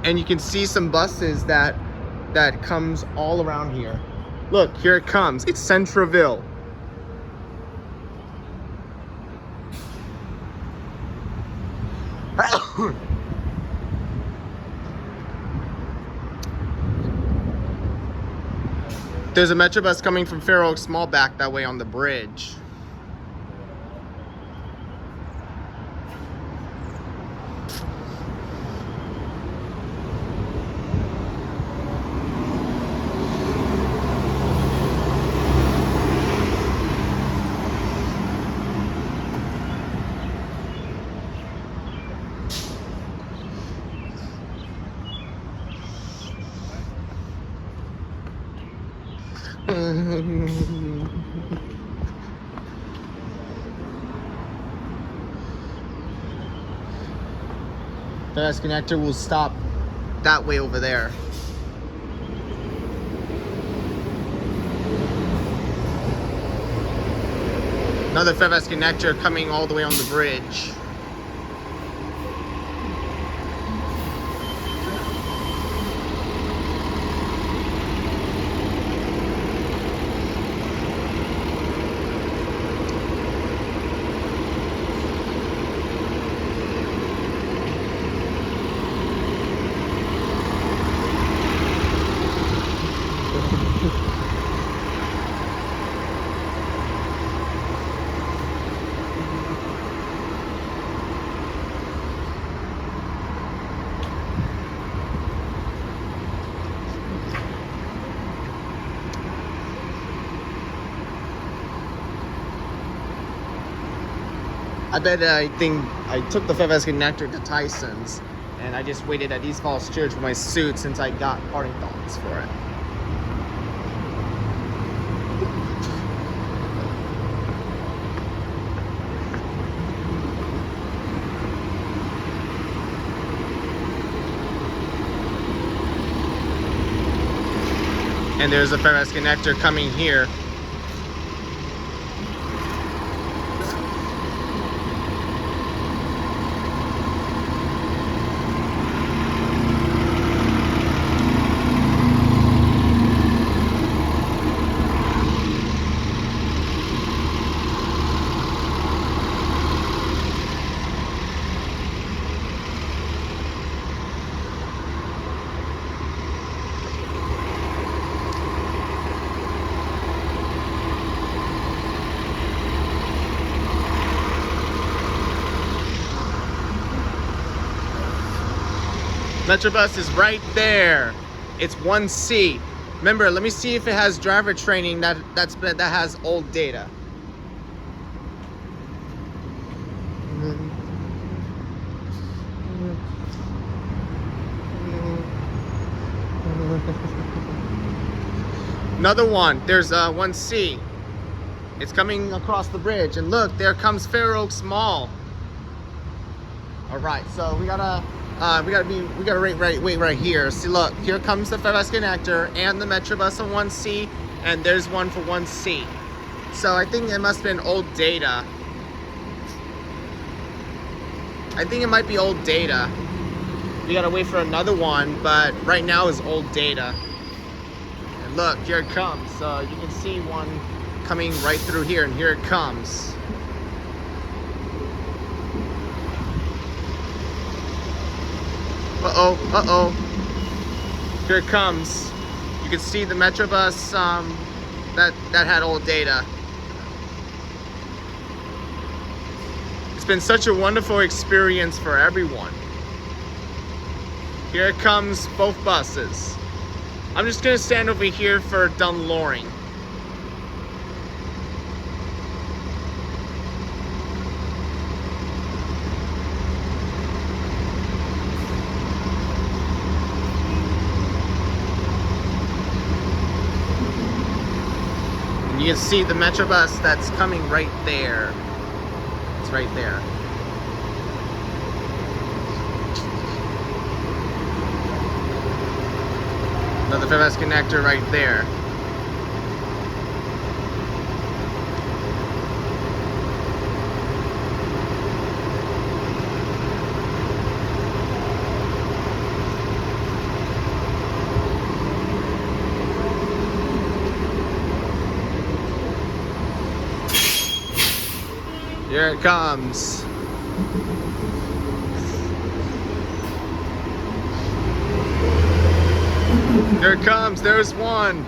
And you can see some buses that comes all around here. Look, here it comes. It's Centreville. There's a MetroBus coming from Fairfax Mall back that way on the bridge. Fairfax connector will stop that way over there. Another Fairfax connector coming all the way on the bridge. I think I took the Fairfax connector to Tyson's, and I just waited at East Falls Church for my suit since I got parting thoughts for it. And there's a Fairfax connector coming here. MetroBus is right there. It's 1C. Remember, let me see if it has driver training that has old data. Another one. There's 1C. It's coming across the bridge, and look, there comes Fairfax Mall. All right, so we gotta wait right here. See, look, here comes the Fairfax connector and the MetroBus on 1C, and there's one for 1C. So I think it must have been old data. I think it might be old data. We gotta wait for another one, but right now is old data. And look, here it comes. So you can see one coming right through here, and here it comes. Uh-oh. Here it comes. You can see the MetroBus that had old data. It's been such a wonderful experience for everyone. Here it comes, both buses. I'm just gonna stand over here for Dunloring. You can see the MetroBus that's coming right there. It's right there. Another Fairfax connector right there. Here it comes. Here it comes. There's one.